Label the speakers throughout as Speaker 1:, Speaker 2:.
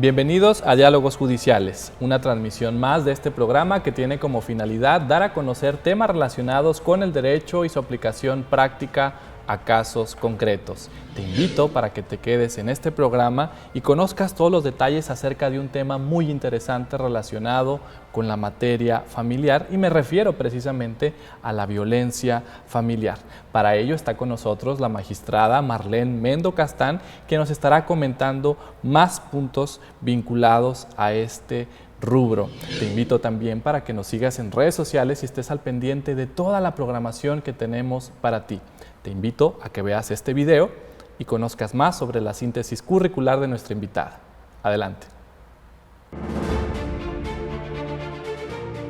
Speaker 1: Bienvenidos a Diálogos Judiciales, una transmisión más de este programa que tiene como finalidad dar a conocer temas relacionados con el derecho y su aplicación práctica a casos concretos. Te invito para que te quedes en este programa y conozcas todos los detalles acerca de un tema muy interesante relacionado con la materia familiar, y me refiero precisamente a la violencia familiar. Para ello está con nosotros la magistrada Marlene Mendo Castán, que nos estará comentando más puntos vinculados a este rubro. Te invito también para que nos sigas en redes sociales y estés al pendiente de toda la programación que tenemos para ti. Te invito a que veas este video y conozcas más sobre la síntesis curricular de nuestra invitada. Adelante.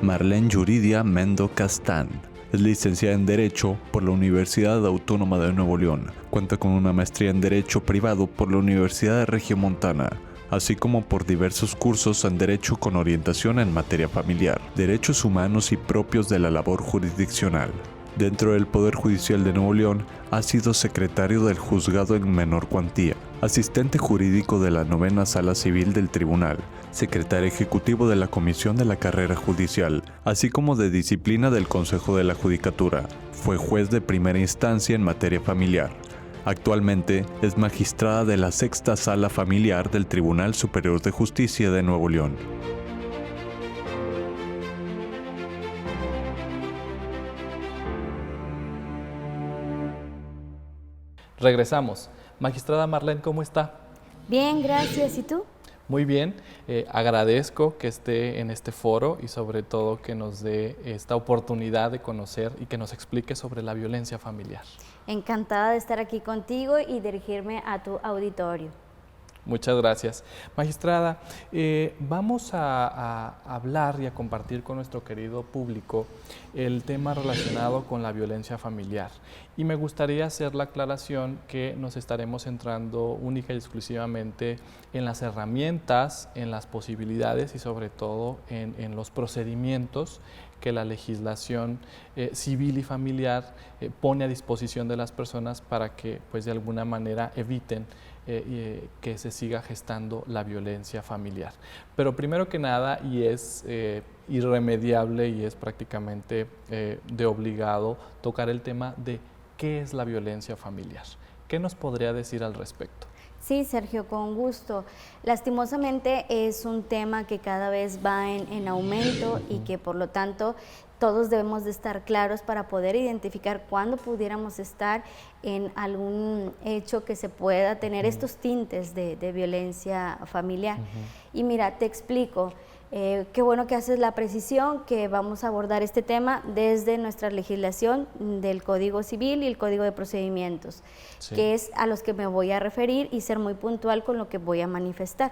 Speaker 2: Marlene Yuridia Mendo Castán es licenciada en Derecho por la Universidad Autónoma de Nuevo León. Cuenta con una maestría en Derecho Privado por la Universidad de Regiomontana, así como por diversos cursos en Derecho con orientación en materia familiar, derechos humanos y propios de la labor jurisdiccional. Dentro del Poder Judicial de Nuevo León, ha sido secretario del Juzgado en Menor Cuantía, asistente jurídico de la 9ª Sala Civil del Tribunal, secretario ejecutivo de la Comisión de la Carrera Judicial, así como de Disciplina del Consejo de la Judicatura. Fue juez de primera instancia en materia familiar. Actualmente es magistrada de la 6ª Sala Familiar del Tribunal Superior de Justicia de Nuevo León.
Speaker 1: Regresamos. Magistrada Marlene, ¿cómo está?
Speaker 3: Bien, gracias. ¿Y tú?
Speaker 1: Muy bien. Agradezco que esté en este foro y sobre todo que nos dé esta oportunidad de conocer y que nos explique sobre la violencia familiar.
Speaker 3: Encantada de estar aquí contigo y dirigirme a tu auditorio.
Speaker 1: Muchas gracias. Magistrada, vamos a hablar y a compartir con nuestro querido público el tema relacionado con la violencia familiar. Y me gustaría hacer la aclaración que nos estaremos centrando única y exclusivamente en las herramientas, en las posibilidades y sobre todo en los procedimientos que la legislación civil y familiar pone a disposición de las personas para que pues, de alguna manera eviten que se siga gestando la violencia familiar. Pero primero que nada, y es irremediable y es prácticamente de obligado tocar el tema de qué es la violencia familiar. ¿Qué nos podría decir al respecto?
Speaker 3: Sí, Sergio, con gusto. Lastimosamente es un tema que cada vez va en aumento y que por lo tanto todos debemos de estar claros para poder identificar cuándo pudiéramos estar en algún hecho que se pueda tener estos tintes de violencia familiar. Y mira, te explico. Qué bueno que haces la precisión que vamos a abordar este tema desde nuestra legislación del Código Civil y el Código de Procedimientos, sí, que es a los que me voy a referir y ser muy puntual con lo que voy a manifestar.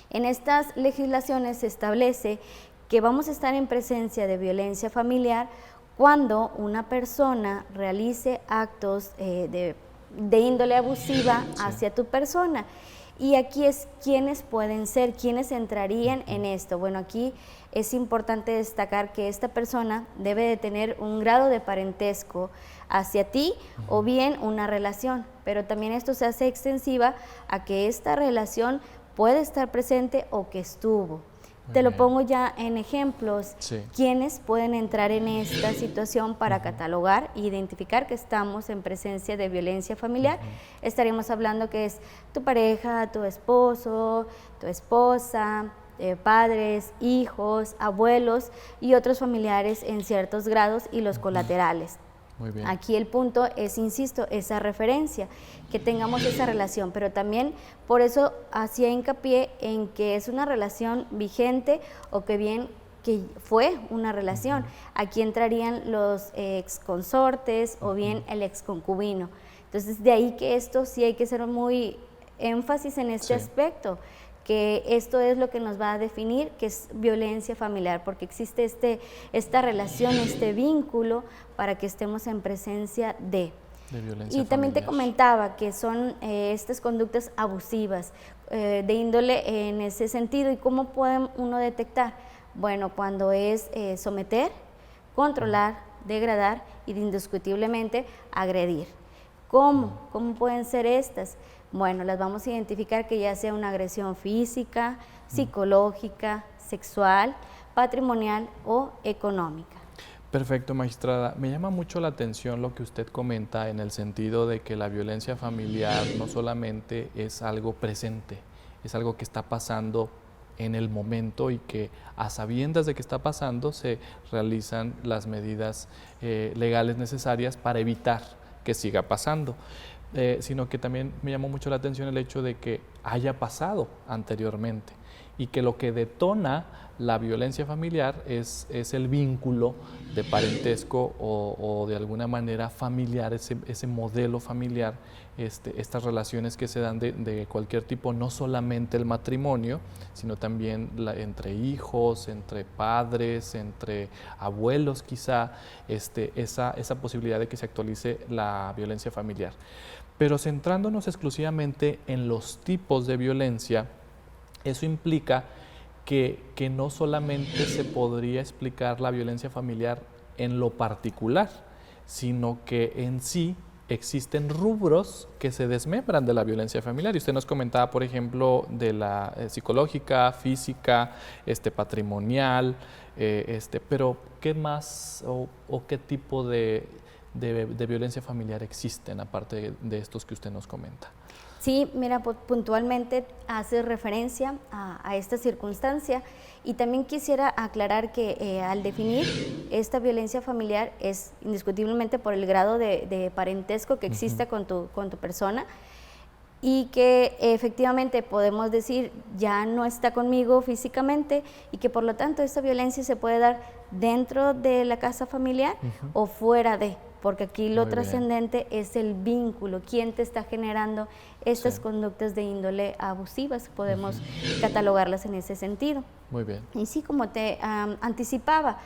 Speaker 3: En estas legislaciones se establece que vamos a estar en presencia de violencia familiar cuando una persona realice actos de índole abusiva hacia tu persona. Y aquí es quiénes pueden ser, quiénes entrarían en esto. Bueno, aquí es importante destacar que esta persona debe de tener un grado de parentesco hacia ti o bien una relación, pero también esto se hace extensiva a que esta relación puede estar presente o que estuvo. Te lo pongo ya en ejemplos, sí, quiénes pueden entrar en esta situación para catalogar e identificar que estamos en presencia de violencia familiar. Estaríamos hablando que es tu pareja, tu esposo, tu esposa, padres, hijos, abuelos y otros familiares en ciertos grados y los colaterales. Muy bien. Aquí el punto es, insisto, esa referencia, que tengamos esa relación, pero también por eso hacía hincapié en que es una relación vigente o que bien que fue una relación. Aquí entrarían los exconsortes o bien el exconcubino. Entonces de ahí que esto sí hay que ser muy énfasis en este aspecto, que esto es lo que nos va a definir que es violencia familiar, porque existe esta relación, este vínculo para que estemos en presencia de violencia y también familiar. Te comentaba que son estas conductas abusivas de índole en ese sentido. ¿Y cómo puede uno detectar? Bueno, cuando es someter, controlar, degradar y indiscutiblemente agredir. ¿Cómo? ¿Cómo pueden ser estas? Bueno, las vamos a identificar que ya sea una agresión física, psicológica, sexual, patrimonial o económica.
Speaker 1: Perfecto, magistrada. Me llama mucho la atención lo que usted comenta en el sentido de que la violencia familiar no solamente es algo presente, es algo que está pasando en el momento y que a sabiendas de que está pasando se realizan las medidas legales necesarias para evitar que siga pasando. Sino que también me llamó mucho la atención el hecho de que haya pasado anteriormente y que lo que detona la violencia familiar es el vínculo de parentesco o de alguna manera familiar, ese modelo familiar, estas relaciones que se dan de cualquier tipo, no solamente el matrimonio, sino también entre hijos, entre padres, entre abuelos quizá, esa posibilidad de que se actualice la violencia familiar. Pero centrándonos exclusivamente en los tipos de violencia, eso implica que no solamente se podría explicar la violencia familiar en lo particular, sino que en sí existen rubros que se desmembran de la violencia familiar. Y usted nos comentaba, por ejemplo, de la psicológica, física, patrimonial, pero ¿qué más o qué tipo de violencia familiar existen aparte de estos que usted nos comenta?
Speaker 3: Sí, mira, puntualmente hace referencia a esta circunstancia y también quisiera aclarar que al definir esta violencia familiar es indiscutiblemente por el grado de parentesco que existe con tu persona y que efectivamente podemos decir ya no está conmigo físicamente y que por lo tanto esta violencia se puede dar dentro de la casa familiar o fuera de, porque aquí lo trascendente es el vínculo, quién te está generando estas conductas de índole abusivas, podemos catalogarlas en ese sentido.
Speaker 1: Muy bien.
Speaker 3: Y sí, como te anticipaba,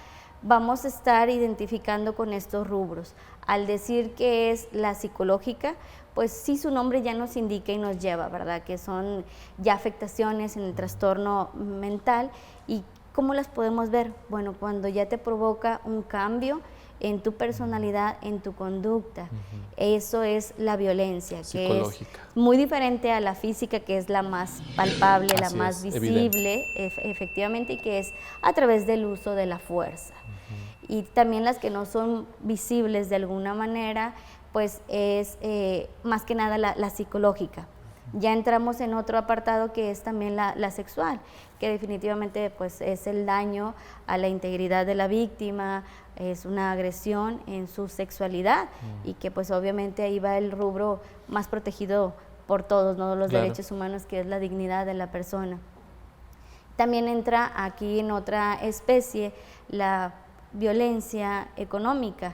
Speaker 3: vamos a estar identificando con estos rubros. Al decir que es la psicológica, pues sí, su nombre ya nos indica y nos lleva, ¿verdad? Que son ya afectaciones en el trastorno mental. ¿Y cómo las podemos ver? Bueno, cuando ya te provoca un cambio en tu personalidad, en tu conducta. Eso es la violencia, que es muy diferente a la física, que es la más palpable, la más visible, efectivamente, y que es a través del uso de la fuerza. Y también las que no son visibles de alguna manera, pues es más que nada la psicológica. Ya entramos en otro apartado que es también la sexual, que definitivamente pues es el daño a la integridad de la víctima, es una agresión en su sexualidad y que pues obviamente ahí va el rubro más protegido por todos, ¿no? Los derechos humanos, que es la dignidad de la persona. También entra aquí en otra especie la violencia económica.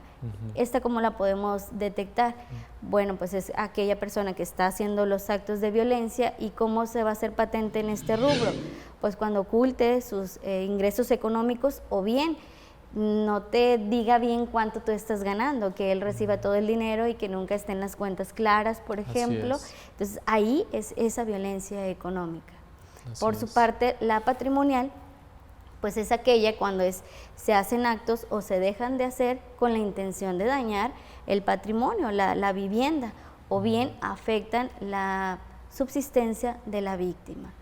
Speaker 3: ¿Esta cómo la podemos detectar? Bueno, pues es aquella persona que está haciendo los actos de violencia. ¿Y cómo se va a hacer patente en este rubro? Pues cuando oculte sus ingresos económicos, o bien no te diga bien cuánto tú estás ganando, que él reciba todo el dinero y que nunca estén las cuentas claras, por ejemplo. Entonces ahí es esa violencia económica. Por su parte, la patrimonial, pues es aquella cuando se hacen actos o se dejan de hacer con la intención de dañar el patrimonio, la vivienda, o bien afectan la subsistencia de la víctima.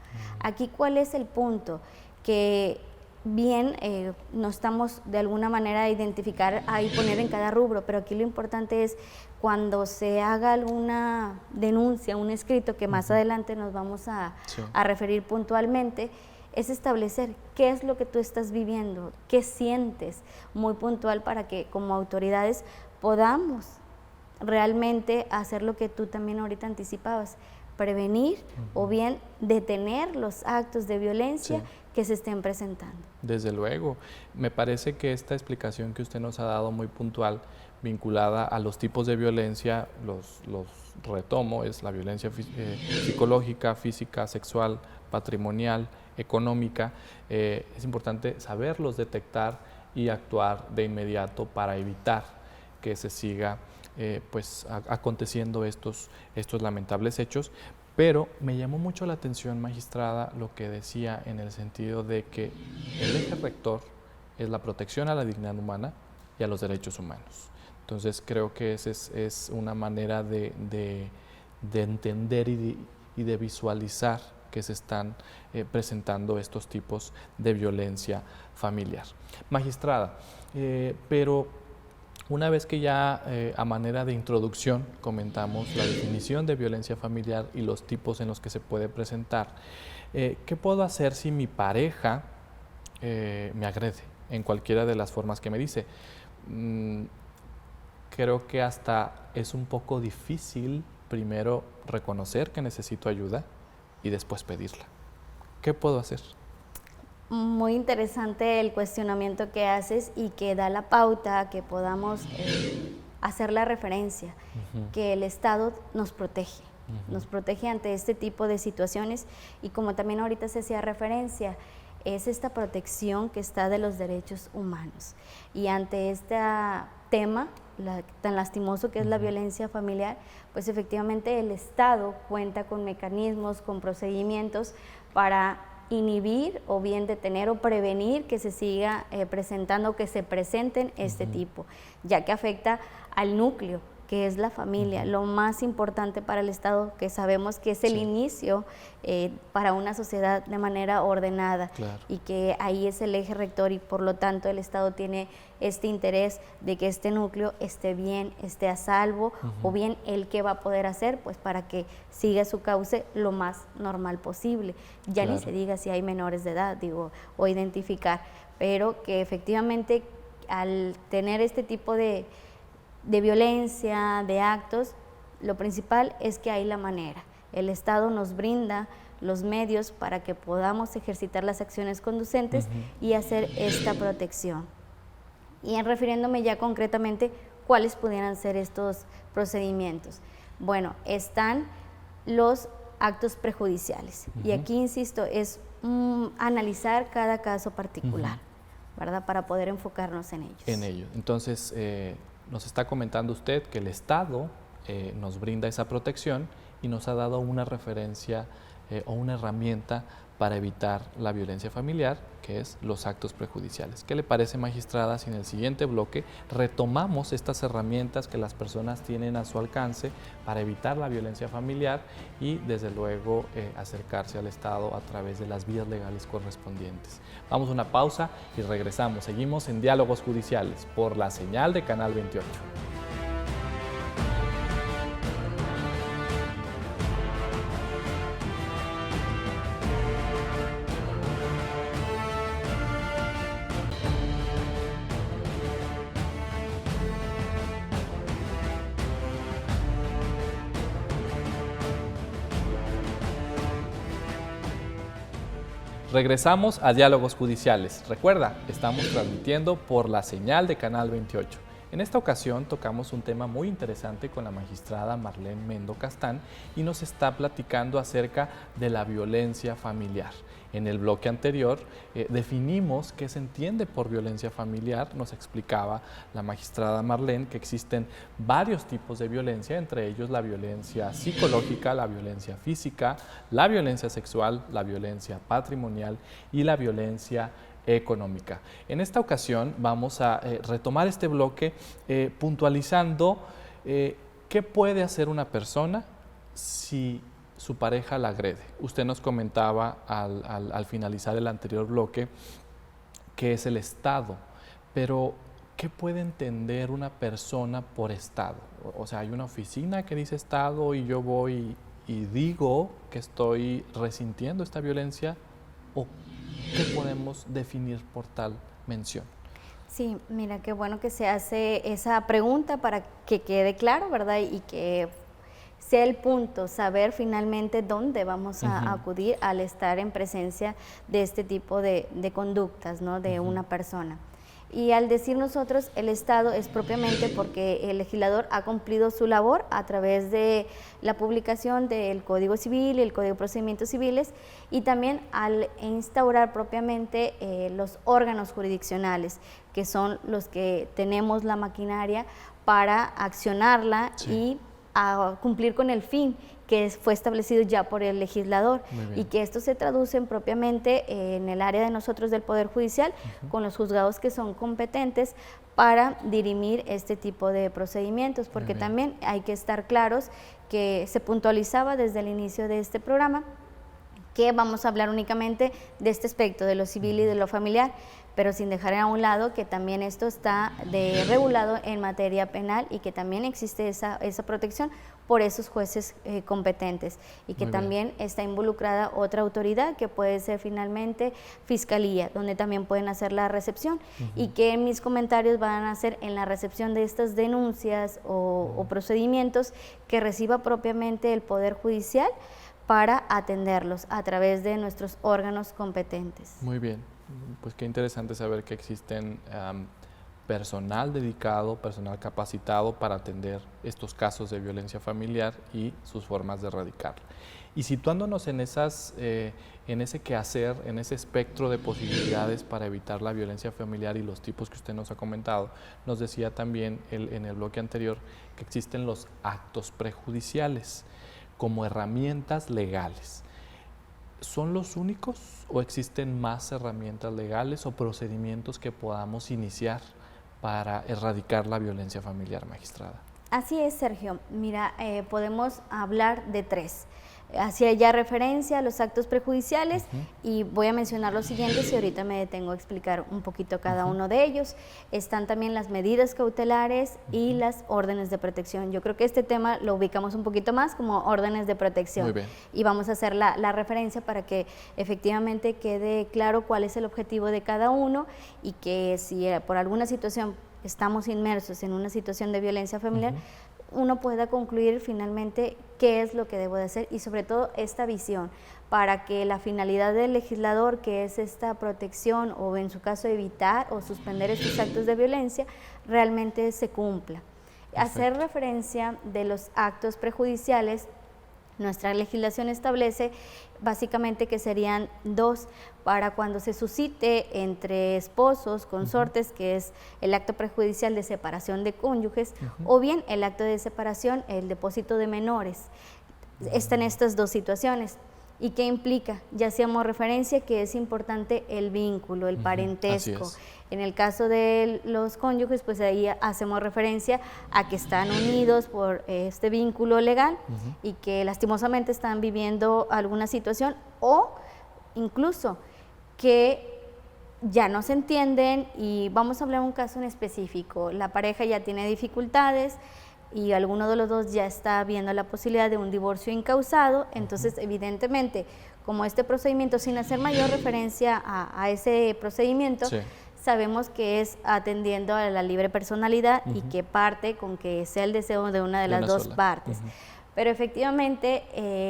Speaker 3: Aquí, ¿cuál es el punto? Que bien no estamos de alguna manera a identificar, a poner en cada rubro, pero aquí lo importante es cuando se haga alguna denuncia, un escrito, que más adelante nos vamos a referir puntualmente, es establecer qué es lo que tú estás viviendo, qué sientes, muy puntual, para que como autoridades podamos realmente hacer lo que tú también ahorita anticipabas, prevenir o bien detener los actos de violencia que se estén presentando.
Speaker 1: Desde luego. Me parece que esta explicación que usted nos ha dado muy puntual, vinculada a los tipos de violencia, los retomo, es la violencia psicológica, física, sexual, patrimonial, económica. Es importante saberlos detectar y actuar de inmediato para evitar que se siga aconteciendo estos lamentables hechos. Pero me llamó mucho la atención, magistrada, lo que decía en el sentido de que el eje rector es la protección a la dignidad humana y a los derechos humanos. Entonces creo que esa es una manera de de entender y de visualizar que se están presentando estos tipos de violencia familiar. Magistrada, pero una vez que ya a manera de introducción comentamos la definición de violencia familiar y los tipos en los que se puede presentar, ¿qué puedo hacer si mi pareja me agrede en cualquiera de las formas que me dice? Creo que hasta es un poco difícil primero reconocer que necesito ayuda y después pedirla. ¿Qué puedo hacer?
Speaker 3: Muy interesante el cuestionamiento que haces y que da la pauta a que podamos hacer la referencia, que el Estado nos protege ante este tipo de situaciones y como también ahorita se hacía referencia, es esta protección que está de los derechos humanos. Y ante este tema tan lastimoso que es la violencia familiar, pues efectivamente el Estado cuenta con mecanismos, con procedimientos para inhibir o bien detener o prevenir que se siga presentando, que se presenten este tipo, ya que afecta al núcleo, que es la familia, lo más importante para el Estado, que sabemos que es el inicio para una sociedad de manera ordenada y que ahí es el eje rector y por lo tanto el Estado tiene este interés de que este núcleo esté bien, esté a salvo o bien el que va a poder hacer pues para que siga su cauce lo más normal posible. Ya ni se diga si hay menores de edad, digo, o identificar, pero que efectivamente al tener este tipo de violencia, de actos, lo principal es que hay la manera. El Estado nos brinda los medios para que podamos ejercitar las acciones conducentes y hacer esta protección. Y refiriéndome ya concretamente, ¿cuáles pudieran ser estos procedimientos? Bueno, están los actos prejudiciales. Y aquí, insisto, es analizar cada caso particular, ¿verdad? Para poder enfocarnos en ellos.
Speaker 1: En ellos. Entonces, nos está comentando usted que el Estado nos brinda esa protección y nos ha dado una referencia o una herramienta para evitar la violencia familiar, que es los actos prejudiciales. ¿Qué le parece, magistrada, si en el siguiente bloque retomamos estas herramientas que las personas tienen a su alcance para evitar la violencia familiar y, desde luego, acercarse al Estado a través de las vías legales correspondientes? Vamos a una pausa y regresamos. Seguimos en Diálogos Judiciales por la señal de Canal 28. Regresamos a Diálogos Judiciales. Recuerda, estamos transmitiendo por la señal de Canal 28. En esta ocasión tocamos un tema muy interesante con la magistrada Marlene Mendo Castán y nos está platicando acerca de la violencia familiar. En el bloque anterior definimos qué se entiende por violencia familiar. Nos explicaba la magistrada Marlene que existen varios tipos de violencia, entre ellos la violencia psicológica, la violencia física, la violencia sexual, la violencia patrimonial y la violencia económica. En esta ocasión vamos a retomar este bloque puntualizando qué puede hacer una persona si su pareja la agrede. Usted nos comentaba al finalizar el anterior bloque que es el Estado, pero ¿qué puede entender una persona por Estado? O sea, hay una oficina que dice Estado y yo voy y digo que estoy resintiendo esta violencia, ¿o qué podemos definir por tal mención?
Speaker 3: Sí, mira, qué bueno que se hace esa pregunta para que quede claro, ¿verdad? Y que sea el punto, saber finalmente dónde vamos a acudir al estar en presencia de este tipo de conductas, ¿no? De una persona. Y al decir nosotros, el Estado es propiamente porque el legislador ha cumplido su labor a través de la publicación del Código Civil y el Código de Procedimientos Civiles y también al instaurar propiamente los órganos jurisdiccionales, que son los que tenemos la maquinaria para accionarla y a cumplir con el fin, que fue establecido ya por el legislador y que esto se traduce propiamente en el área de nosotros del Poder Judicial con los juzgados que son competentes para dirimir este tipo de procedimientos, porque también hay que estar claros que se puntualizaba desde el inicio de este programa que vamos a hablar únicamente de este aspecto, de lo civil y de lo familiar, pero sin dejar a un lado que también esto está regulado en materia penal y que también existe esa protección por esos jueces competentes y que también está involucrada otra autoridad que puede ser finalmente Fiscalía, donde también pueden hacer la recepción y que mis comentarios van a ser en la recepción de estas denuncias o procedimientos que reciba propiamente el Poder Judicial para atenderlos a través de nuestros órganos competentes.
Speaker 1: Muy bien, pues qué interesante saber que existen personal dedicado, personal capacitado para atender estos casos de violencia familiar y sus formas de erradicarla. Y situándonos en ese quehacer, en ese espectro de posibilidades para evitar la violencia familiar y los tipos que usted nos ha comentado, nos decía también en el bloque anterior que existen los actos prejudiciales como herramientas legales. ¿Son los únicos o existen más herramientas legales o procedimientos que podamos iniciar para erradicar la violencia familiar, magistrada?
Speaker 3: Así es, Sergio. Mira, podemos hablar de tres. Hacía ya referencia a los actos prejudiciales y voy a mencionar los siguientes y ahorita me detengo a explicar un poquito cada uno de ellos. Están también las medidas cautelares y las órdenes de protección. Yo creo que este tema lo ubicamos un poquito más como órdenes de protección.
Speaker 1: Muy bien.
Speaker 3: Y vamos a hacer la referencia para que efectivamente quede claro cuál es el objetivo de cada uno y que si por alguna situación estamos inmersos en una situación de violencia familiar, uno pueda concluir finalmente qué es lo que debo de hacer y sobre todo esta visión para que la finalidad del legislador, que es esta protección o en su caso evitar o suspender estos actos de violencia, realmente se cumpla. Perfecto. Hacer referencia de los actos prejudiciales, nuestra legislación establece básicamente que serían dos para cuando se suscite entre esposos, consortes, que es el acto prejudicial de separación de cónyuges, o bien el acto de separación, el depósito de menores. Están estas dos situaciones. ¿Y qué implica? Ya hacíamos referencia que es importante el vínculo, el parentesco. En el caso de los cónyuges, pues ahí hacemos referencia a que están unidos por este vínculo legal y que lastimosamente están viviendo alguna situación o incluso que ya no se entienden y vamos a hablar de un caso en específico. La pareja ya tiene dificultades y alguno de los dos ya está viendo la posibilidad de un divorcio incausado, entonces evidentemente como este procedimiento, sin hacer mayor referencia a ese procedimiento, sabemos que es atendiendo a la libre personalidad y que parte con que sea el deseo de una de las dos partes. Pero efectivamente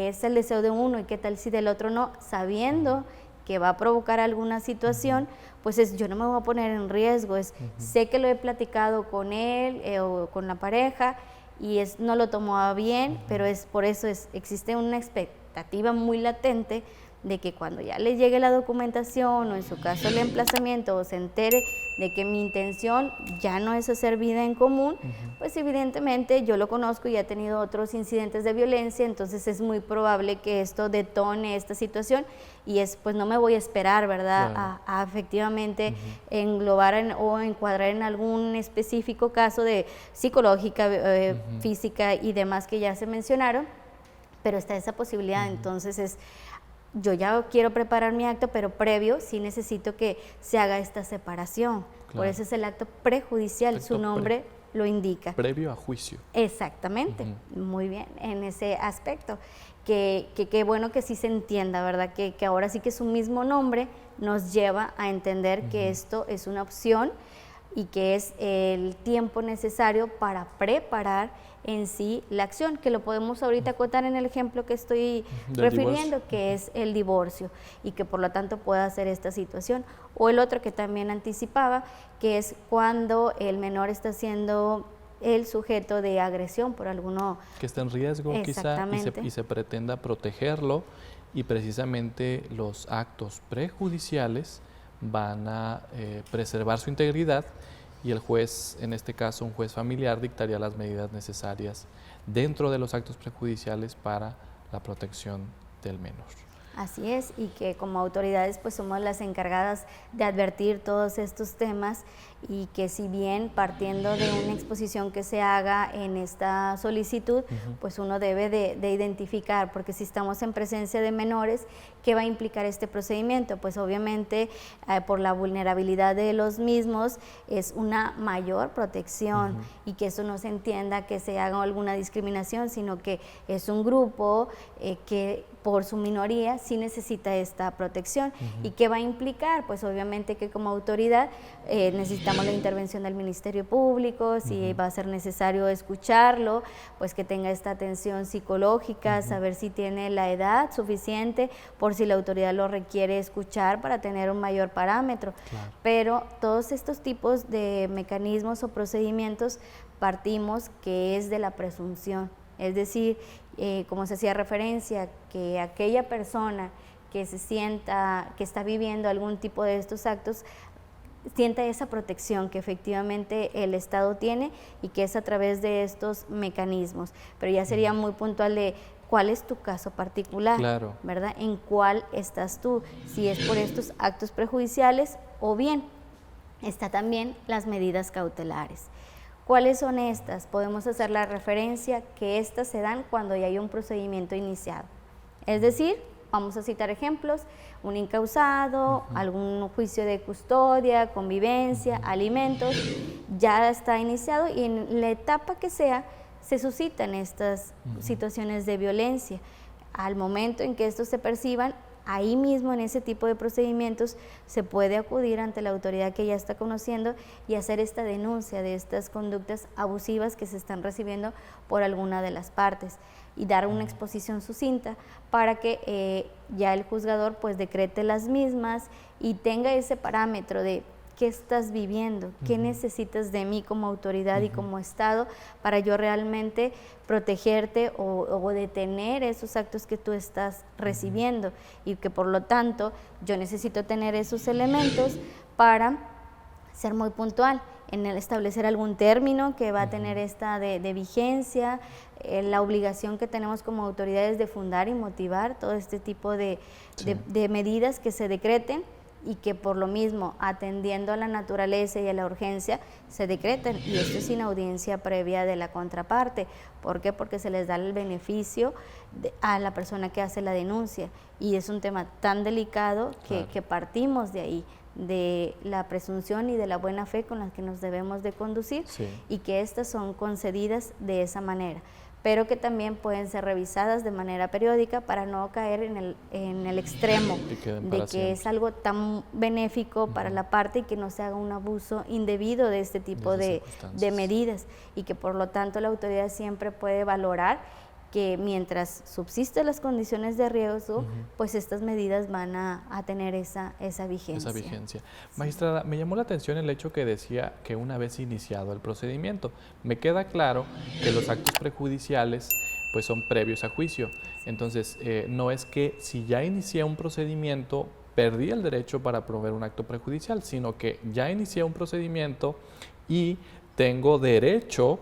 Speaker 3: es el deseo de uno y qué tal si del otro no, sabiendo que va a provocar alguna situación, pues yo no me voy a poner en riesgo, sé que lo he platicado con él o con la pareja y no lo tomó bien, pero por eso existe una expectativa muy latente de que cuando ya le llegue la documentación o en su caso el emplazamiento o se entere de que mi intención ya no es hacer vida en común, pues evidentemente yo lo conozco y ha tenido otros incidentes de violencia, entonces es muy probable que esto detone esta situación y pues no me voy a esperar, ¿verdad? Claro. A efectivamente englobar o encuadrar en algún específico caso de psicológica, física y demás que ya se mencionaron, pero está esa posibilidad, entonces yo ya quiero preparar mi acto, pero previo sí necesito que se haga esta separación. Claro. Por eso es el acto prejudicial, su nombre lo indica.
Speaker 1: Previo a juicio.
Speaker 3: Exactamente, muy bien, en ese aspecto. Qué bueno que sí se entienda, ¿verdad? Que ahora sí que su mismo nombre nos lleva a entender que esto es una opción y que es el tiempo necesario para preparar en sí la acción, que lo podemos ahorita acotar en el ejemplo que estoy refiriendo, que es el divorcio, y que por lo tanto pueda hacer esta situación. O el otro que también anticipaba, que es cuando el menor está siendo el sujeto de agresión por alguno. Que
Speaker 1: está en riesgo quizá y se pretenda protegerlo, y precisamente los actos prejudiciales van a preservar su integridad y el juez, en este caso un juez familiar, dictaría las medidas necesarias dentro de los actos prejudiciales para la protección del menor.
Speaker 3: Así es, y que como autoridades pues somos las encargadas de advertir todos estos temas, y que si bien partiendo de una exposición que se haga en esta solicitud, pues uno debe de identificar, porque si estamos en presencia de menores, ¿qué va a implicar este procedimiento? Pues obviamente por la vulnerabilidad de los mismos es una mayor protección, y que eso no se entienda que se haga alguna discriminación, sino que es un grupo que por su minoría sí necesita esta protección. ¿Y qué va a implicar? Pues obviamente que como autoridad necesitamos la intervención del Ministerio Público, si va a ser necesario escucharlo, pues que tenga esta atención psicológica, saber si tiene la edad suficiente, por si la autoridad lo requiere escuchar para tener un mayor parámetro. Claro. Pero todos estos tipos de mecanismos o procedimientos partimos que es de la presunción, es decir, como se hacía referencia, que aquella persona que se sienta, que está viviendo algún tipo de estos actos, sienta esa protección que efectivamente el Estado tiene, y que es a través de estos mecanismos. Pero ya sería muy puntual de cuál es tu caso particular, claro, ¿verdad? En cuál estás tú, si es por estos actos prejudiciales, o bien está también las medidas cautelares. ¿Cuáles son estas? Podemos hacer la referencia que estas se dan cuando ya hay un procedimiento iniciado. Es decir, vamos a citar ejemplos: un incausado, algún juicio de custodia, convivencia, alimentos, ya está iniciado, y en la etapa que sea se suscitan estas situaciones de violencia. Al momento en que estos se perciban, ahí mismo en ese tipo de procedimientos se puede acudir ante la autoridad que ya está conociendo y hacer esta denuncia de estas conductas abusivas que se están recibiendo por alguna de las partes, y dar una exposición sucinta para que ya el juzgador pues decrete las mismas y tenga ese parámetro de qué estás viviendo, qué necesitas de mí como autoridad y como Estado para yo realmente protegerte o detener esos actos que tú estás recibiendo, y que por lo tanto yo necesito tener esos elementos para ser muy puntual en el establecer algún término que va a tener esta de vigencia, la obligación que tenemos como autoridades de fundar y motivar todo este tipo de medidas que se decreten, y que por lo mismo, atendiendo a la naturaleza y a la urgencia, se decretan, y esto es sin audiencia previa de la contraparte. ¿Por qué? Porque se les da el beneficio a la persona que hace la denuncia, y es un tema tan delicado que partimos de ahí, de la presunción y de la buena fe con la que nos debemos de conducir, y que estas son concedidas de esa manera, pero que también pueden ser revisadas de manera periódica para no caer en el extremo de que es algo tan benéfico para la parte, y que no se haga un abuso indebido de este tipo de medidas, y que por lo tanto la autoridad siempre puede valorar que mientras subsisten las condiciones de riesgo, pues estas medidas van a tener esa vigencia.
Speaker 1: Magistrada, me llamó la atención el hecho que decía que una vez iniciado el procedimiento, me queda claro que los actos prejudiciales pues son previos a juicio. Entonces, no es que si ya inicié un procedimiento, perdí el derecho para promover un acto prejudicial, sino que ya inicié un procedimiento y tengo derecho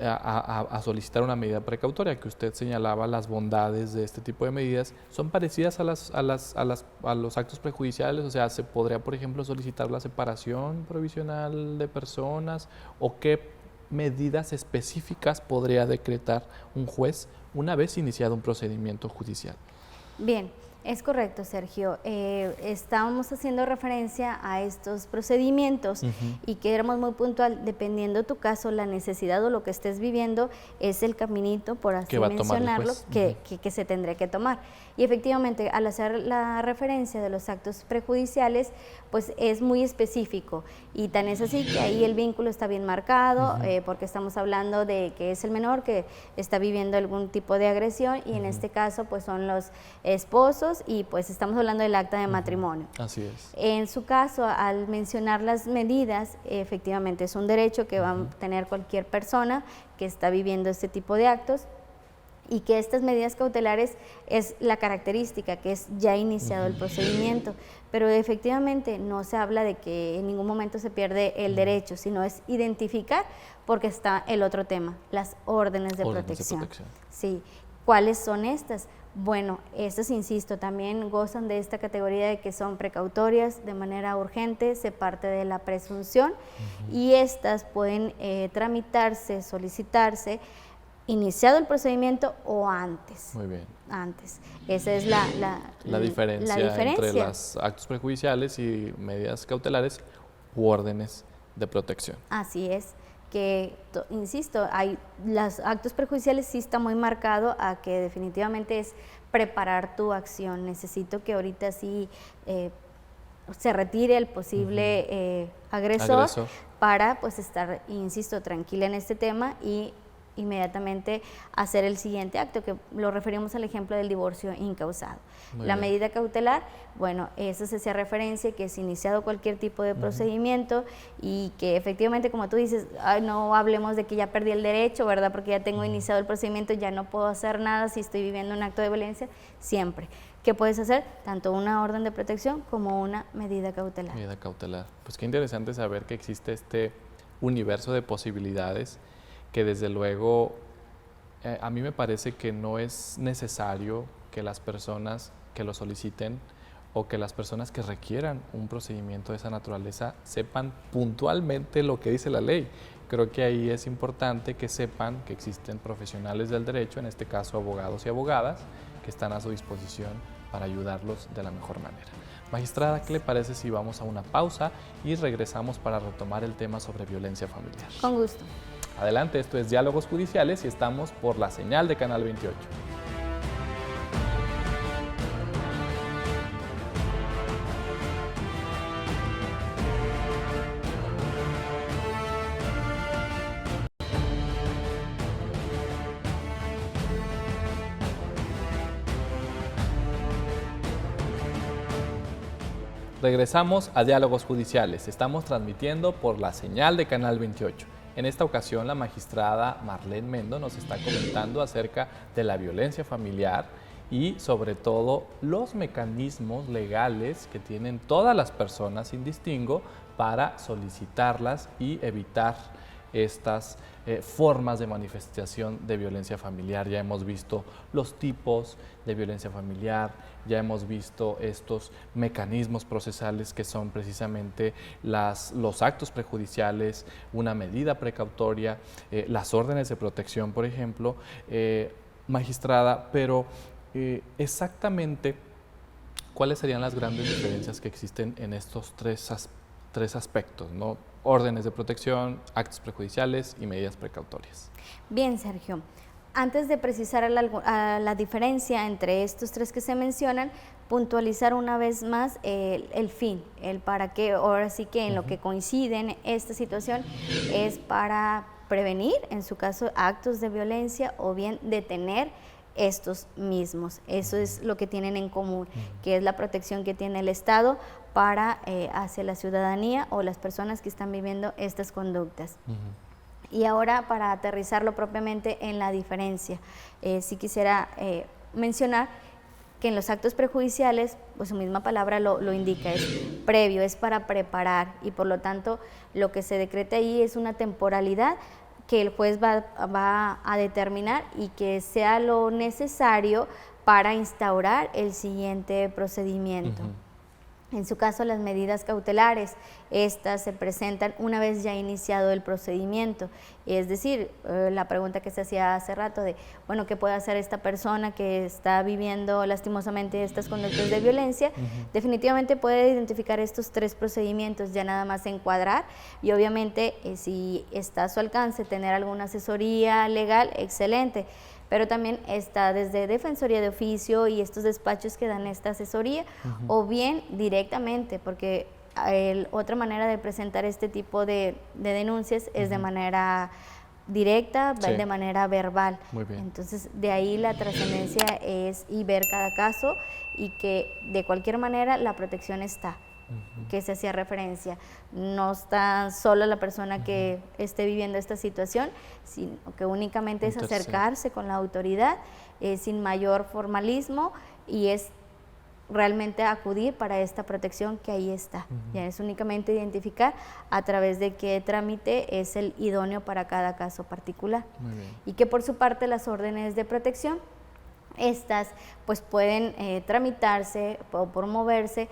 Speaker 1: a solicitar una medida precautoria, que usted señalaba las bondades de este tipo de medidas. ¿Son parecidas a los actos prejudiciales? O sea, ¿se podría, por ejemplo, solicitar la separación provisional de personas? ¿O qué medidas específicas podría decretar un juez una vez iniciado un procedimiento judicial?
Speaker 3: Bien, es correcto, Sergio. Estábamos haciendo referencia a estos procedimientos y que éramos muy puntual, dependiendo tu caso, la necesidad o lo que estés viviendo, es el caminito, por así mencionarlo, que se tendría que tomar. Y efectivamente, al hacer la referencia de los actos prejudiciales, pues es muy específico, y tan es así que ahí el vínculo está bien marcado, porque estamos hablando de que es el menor que está viviendo algún tipo de agresión, y en este caso pues son los esposos, y pues estamos hablando del acta de matrimonio.
Speaker 1: Así es.
Speaker 3: En su caso, al mencionar las medidas, efectivamente es un derecho que va a tener cualquier persona que está viviendo este tipo de actos, y que estas medidas cautelares es la característica, que es ya iniciado el procedimiento, pero efectivamente no se habla de que en ningún momento se pierde el derecho, sino es identificar, porque está el otro tema, las órdenes de protección. Sí, ¿cuáles son estas? Bueno, estas, insisto, también gozan de esta categoría de que son precautorias de manera urgente, se parte de la presunción y estas pueden tramitarse, solicitarse, iniciado el procedimiento o antes.
Speaker 1: Muy bien.
Speaker 3: Antes. Esa es la
Speaker 1: diferencia entre los actos prejudiciales y medidas cautelares u órdenes de protección.
Speaker 3: Así es. Que, insisto, los actos perjudiciales sí está muy marcado a que definitivamente es preparar tu acción. Necesito que ahorita sí se retire el posible agresor para pues estar, insisto, tranquila en este tema y inmediatamente hacer el siguiente acto, que lo referimos al ejemplo del divorcio incausado. La medida cautelar, bueno, eso se hacía referencia que es iniciado cualquier tipo de procedimiento y que efectivamente, como tú dices, no hablemos de que ya perdí el derecho, ¿verdad? Porque ya tengo iniciado el procedimiento, ya no puedo hacer nada si estoy viviendo un acto de violencia, siempre. ¿Qué puedes hacer? Tanto una orden de protección como una medida cautelar.
Speaker 1: Medida cautelar. Pues qué interesante saber que existe este universo de posibilidades que desde luego a mí me parece que no es necesario que las personas que lo soliciten o que las personas que requieran un procedimiento de esa naturaleza sepan puntualmente lo que dice la ley. Creo que ahí es importante que sepan que existen profesionales del derecho, en este caso abogados y abogadas, que están a su disposición para ayudarlos de la mejor manera. Magistrada, ¿qué le parece si vamos a una pausa y regresamos para retomar el tema sobre violencia familiar?
Speaker 3: Con gusto.
Speaker 1: Adelante, esto es Diálogos Judiciales y estamos por la señal de Canal 28. Regresamos a Diálogos Judiciales. Estamos transmitiendo por la señal de Canal 28. En esta ocasión, la magistrada Marlene Mendo nos está comentando acerca de la violencia familiar y, sobre todo, los mecanismos legales que tienen todas las personas sin distingo para solicitarlas y evitar estas formas de manifestación de violencia familiar. Ya hemos visto los tipos de violencia familiar, ya hemos visto estos mecanismos procesales que son precisamente los actos prejudiciales, una medida precautoria, las órdenes de protección, por ejemplo, magistrada, pero exactamente cuáles serían las grandes diferencias que existen en estos tres aspectos, ¿no? Órdenes de protección, actos prejudiciales y medidas precautorias.
Speaker 3: Bien, Sergio. Antes de precisar la diferencia entre estos tres que se mencionan, puntualizar una vez más el fin, el para qué. Ahora sí que en lo que coinciden esta situación es para prevenir, en su caso, actos de violencia o bien detener estos mismos. Eso es lo que tienen en común, que es la protección que tiene el Estado para hacia la ciudadanía o las personas que están viviendo estas conductas. Y ahora, para aterrizarlo propiamente en la diferencia, sí quisiera mencionar que en los actos prejudiciales, pues su misma palabra lo indica, es previo, es para preparar, y por lo tanto lo que se decreta ahí es una temporalidad que el juez va a determinar y que sea lo necesario para instaurar el siguiente procedimiento. En su caso, las medidas cautelares, estas se presentan una vez ya iniciado el procedimiento. Es decir, la pregunta que se hacía hace rato de, bueno, ¿qué puede hacer esta persona que está viviendo lastimosamente estas conductas de violencia? Definitivamente puede identificar estos tres procedimientos, ya nada más encuadrar, y obviamente si está a su alcance tener alguna asesoría legal, excelente. Pero también está desde Defensoría de Oficio y estos despachos que dan esta asesoría, o bien directamente, porque otra manera de presentar este tipo de denuncias es de manera directa, sí, de manera verbal.
Speaker 1: Muy bien.
Speaker 3: Entonces, de ahí la trascendencia es y ver cada caso y que de cualquier manera la protección está. Que se hacía referencia, no está sola la persona que esté viviendo esta situación, sino que únicamente es acercarse con la autoridad sin mayor formalismo y es realmente acudir para esta protección que ahí está. Ya es únicamente identificar a través de qué trámite es el idóneo para cada caso particular.
Speaker 1: Muy bien.
Speaker 3: Y que por su parte las órdenes de protección Estas pues pueden tramitarse o promoverse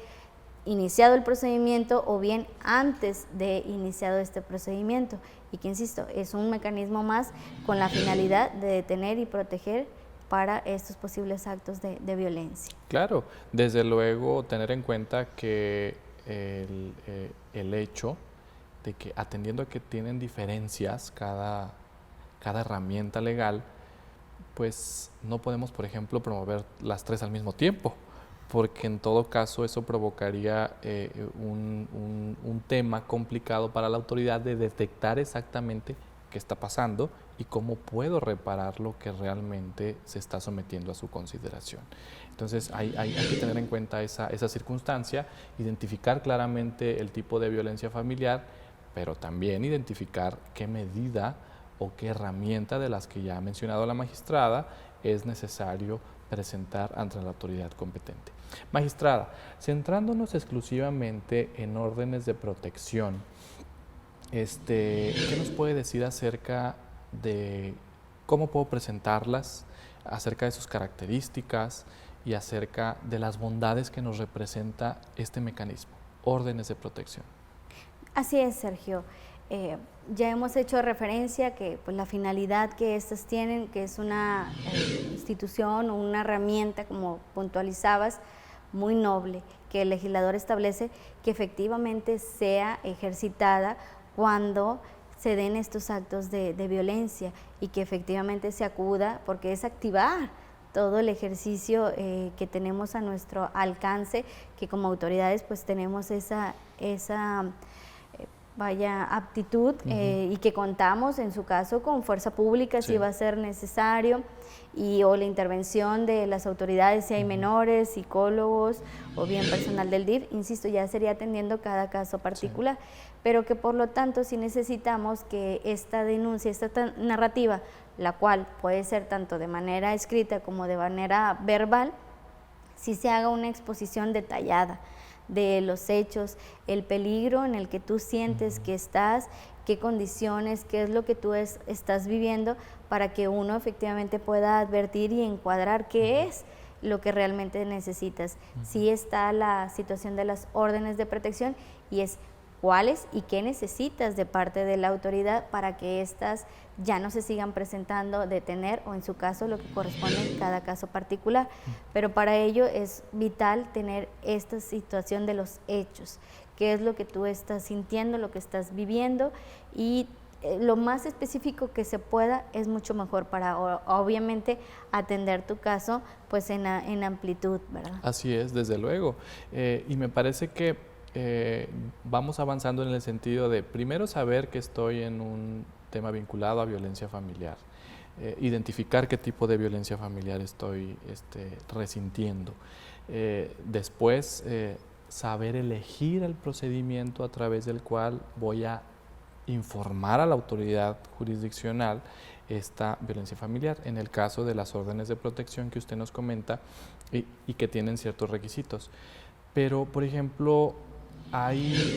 Speaker 3: iniciado el procedimiento o bien antes de iniciado este procedimiento, y que insisto, es un mecanismo más con la finalidad de detener y proteger para estos posibles actos de violencia.
Speaker 1: Claro, desde luego tener en cuenta que el hecho de que, atendiendo a que tienen diferencias cada herramienta legal, pues no podemos, por ejemplo, promover las tres al mismo tiempo, porque en todo caso eso provocaría un tema complicado para la autoridad de detectar exactamente qué está pasando y cómo puedo reparar lo que realmente se está sometiendo a su consideración. Entonces hay que tener en cuenta esa circunstancia, identificar claramente el tipo de violencia familiar, pero también identificar qué medida o qué herramienta de las que ya ha mencionado la magistrada es necesario presentar ante la autoridad competente. Magistrada, centrándonos exclusivamente en órdenes de protección, ¿qué nos puede decir acerca de cómo puedo presentarlas, acerca de sus características y acerca de las bondades que nos representa este mecanismo, órdenes de protección?
Speaker 3: Así es, Sergio. Ya hemos hecho referencia que pues, la finalidad que estas tienen, que es una institución o una herramienta, como puntualizabas, muy noble, que el legislador establece que efectivamente sea ejercitada cuando se den estos actos de violencia, y que efectivamente se acuda, porque es activar todo el ejercicio que tenemos a nuestro alcance, que como autoridades pues tenemos esa aptitud, y que contamos en su caso con fuerza pública si va a ser necesario, o la intervención de las autoridades si hay menores, psicólogos o bien personal del DIF, insisto, ya sería atendiendo cada caso particular, pero que por lo tanto sí necesitamos que esta denuncia, esta narrativa, la cual puede ser tanto de manera escrita como de manera verbal, sí se haga una exposición detallada de los hechos, el peligro en el que tú sientes que estás, qué condiciones, qué es lo que tú estás viviendo, para que uno efectivamente pueda advertir y encuadrar qué es lo que realmente necesitas. Sí está la situación de las órdenes de protección, y es cuáles y qué necesitas de parte de la autoridad para que éstas ya no se sigan presentando, detener, o en su caso lo que corresponde en cada caso particular. Pero para ello es vital tener esta situación de los hechos, qué es lo que tú estás sintiendo, lo que estás viviendo, y lo más específico que se pueda es mucho mejor para obviamente atender tu caso pues en amplitud, ¿verdad?
Speaker 1: Así es, desde luego. Y me parece que vamos avanzando en el sentido de primero saber que estoy en un tema vinculado a violencia familiar, identificar qué tipo de violencia familiar estoy resintiendo, después saber elegir el procedimiento a través del cual voy a informar a la autoridad jurisdiccional esta violencia familiar, en el caso de las órdenes de protección que usted nos comenta y que tienen ciertos requisitos. Pero, por ejemplo, hay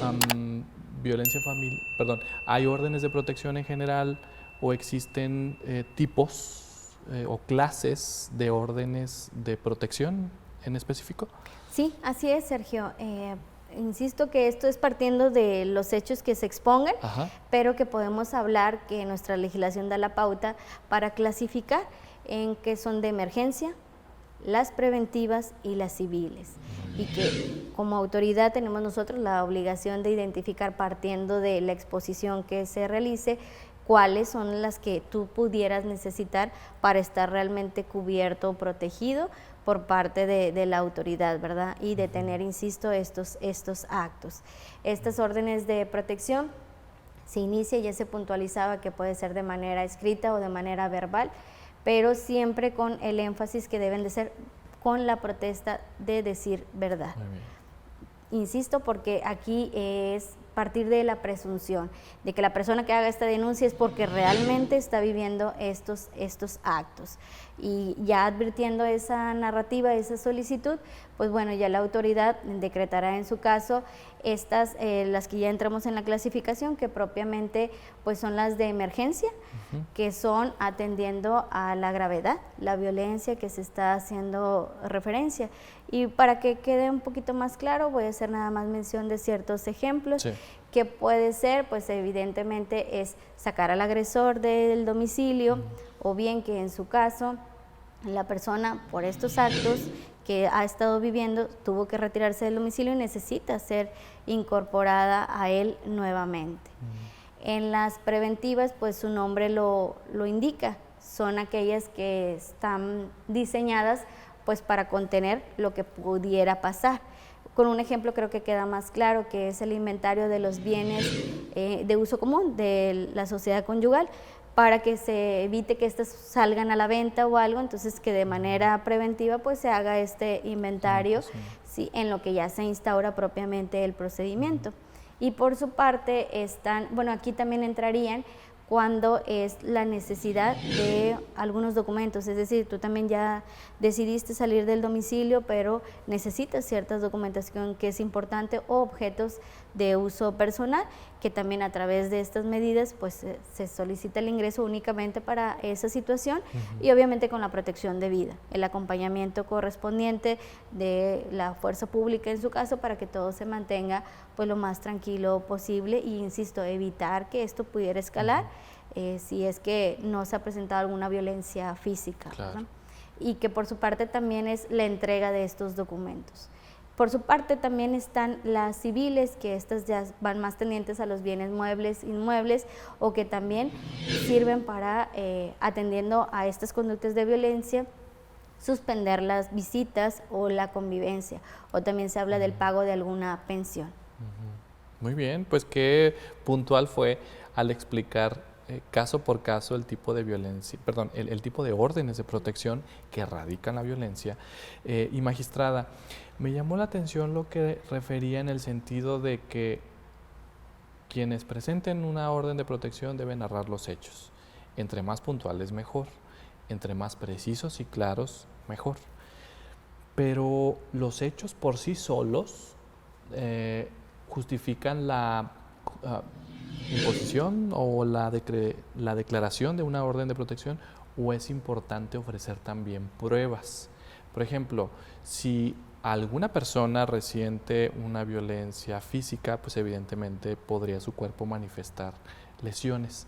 Speaker 1: ¿hay órdenes de protección en general o existen tipos o clases de órdenes de protección en específico?
Speaker 3: Sí, así es, Sergio. Insisto que esto es partiendo de los hechos que se expongan, pero que podemos hablar que nuestra legislación da la pauta para clasificar en qué son de emergencia, las preventivas y las civiles, y que como autoridad tenemos nosotros la obligación de identificar, partiendo de la exposición que se realice, cuáles son las que tú pudieras necesitar para estar realmente cubierto o protegido por parte de la autoridad, ¿verdad? Y de tener, insisto, estos actos. Estas órdenes de protección se inicia, ya se puntualizaba que puede ser de manera escrita o de manera verbal, pero siempre con el énfasis que deben de ser con la protesta de decir verdad. Insisto, porque aquí es partir de la presunción de que la persona que haga esta denuncia es porque realmente está viviendo estos actos. Y ya advirtiendo esa narrativa, esa solicitud, pues bueno, ya la autoridad decretará en su caso estas, las que ya entramos en la clasificación, que propiamente pues son las de emergencia, que son atendiendo a la gravedad, la violencia que se está haciendo referencia. Y para que quede un poquito más claro, voy a hacer nada más mención de ciertos ejemplos.
Speaker 1: Sí.
Speaker 3: Que puede ser, pues evidentemente es sacar al agresor del domicilio, o bien que en su caso la persona por estos actos que ha estado viviendo tuvo que retirarse del domicilio y necesita ser incorporada a él nuevamente. En las preventivas, pues su nombre lo indica, son aquellas que están diseñadas pues para contener lo que pudiera pasar. Con un ejemplo creo que queda más claro, que es el inventario de los bienes de uso común de la sociedad conyugal, para que se evite que estos salgan a la venta o algo, entonces que de manera preventiva pues se haga este inventario, sí, en lo que ya se instaura propiamente el procedimiento. Y por su parte están, bueno, aquí también entrarían cuando es la necesidad de algunos documentos, es decir, tú también ya decidiste salir del domicilio, pero necesitas cierta documentación que es importante, o objetos de uso personal, que también a través de estas medidas pues se solicita el ingreso únicamente para esa situación, y obviamente con la protección de vida, el acompañamiento correspondiente de la fuerza pública en su caso, para que todo se mantenga pues lo más tranquilo posible, y insisto, evitar que esto pudiera escalar si es que no se ha presentado alguna violencia física.
Speaker 1: Claro.
Speaker 3: ¿No? Y que por su parte también es la entrega de estos documentos. Por su parte también están las civiles, que estas ya van más tendientes a los bienes muebles, inmuebles, o que también sirven para, atendiendo a estas conductas de violencia, suspender las visitas o la convivencia, o también se habla del pago de alguna pensión.
Speaker 1: Muy bien, pues qué puntual fue al explicar caso por caso el tipo de violencia, perdón, el tipo de órdenes de protección que erradican la violencia. Y magistrada, me llamó la atención lo que refería en el sentido de que quienes presenten una orden de protección deben narrar los hechos. Entre más puntuales mejor, entre más precisos y claros mejor. Pero los hechos por sí solos justifican la imposición o la declaración de una orden de protección, o es importante ofrecer también pruebas. Por ejemplo, si alguna persona resiente una violencia física, pues evidentemente podría su cuerpo manifestar lesiones.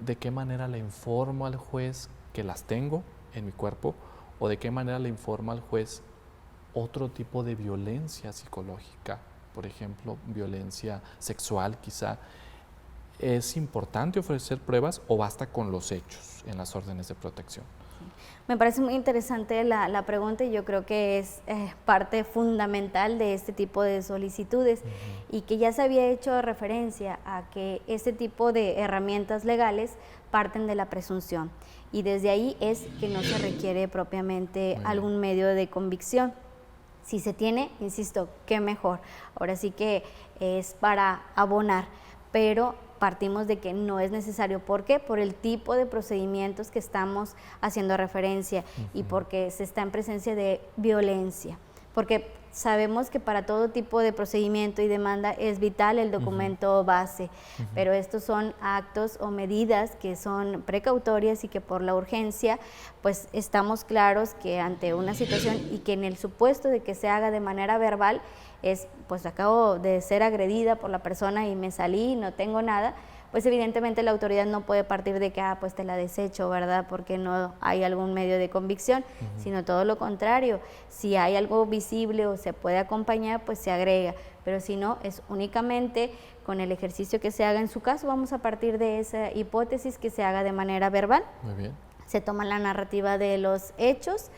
Speaker 1: ¿De qué manera le informo al juez que las tengo en mi cuerpo? ¿O de qué manera le informo al juez otro tipo de violencia psicológica? Por ejemplo, violencia sexual quizá. ¿Es importante ofrecer pruebas o basta con los hechos en las órdenes de protección?
Speaker 3: Me parece muy interesante la pregunta, y yo creo que es parte fundamental de este tipo de solicitudes, y que ya se había hecho referencia a que este tipo de herramientas legales parten de la presunción, y desde ahí es que no se requiere propiamente algún medio de convicción. Si se tiene, insisto, qué mejor. Ahora sí que es para abonar, pero partimos de que no es necesario. ¿Por qué? Por el tipo de procedimientos que estamos haciendo referencia, y porque se está en presencia de violencia. Porque sabemos que para todo tipo de procedimiento y demanda es vital el documento base, pero estos son actos o medidas que son precautorias, y que por la urgencia pues estamos claros que ante una situación, y que en el supuesto de que se haga de manera verbal, es pues acabo de ser agredida por la persona y me salí y no tengo nada, pues evidentemente la autoridad no puede partir de que pues te la desecho, ¿verdad? Porque no hay algún medio de convicción, sino todo lo contrario. Si hay algo visible o se puede acompañar, pues se agrega, pero si no, es únicamente con el ejercicio que se haga en su caso. Vamos a partir de esa hipótesis, que se haga de manera verbal.
Speaker 1: Muy bien.
Speaker 3: Se toma la narrativa de los hechos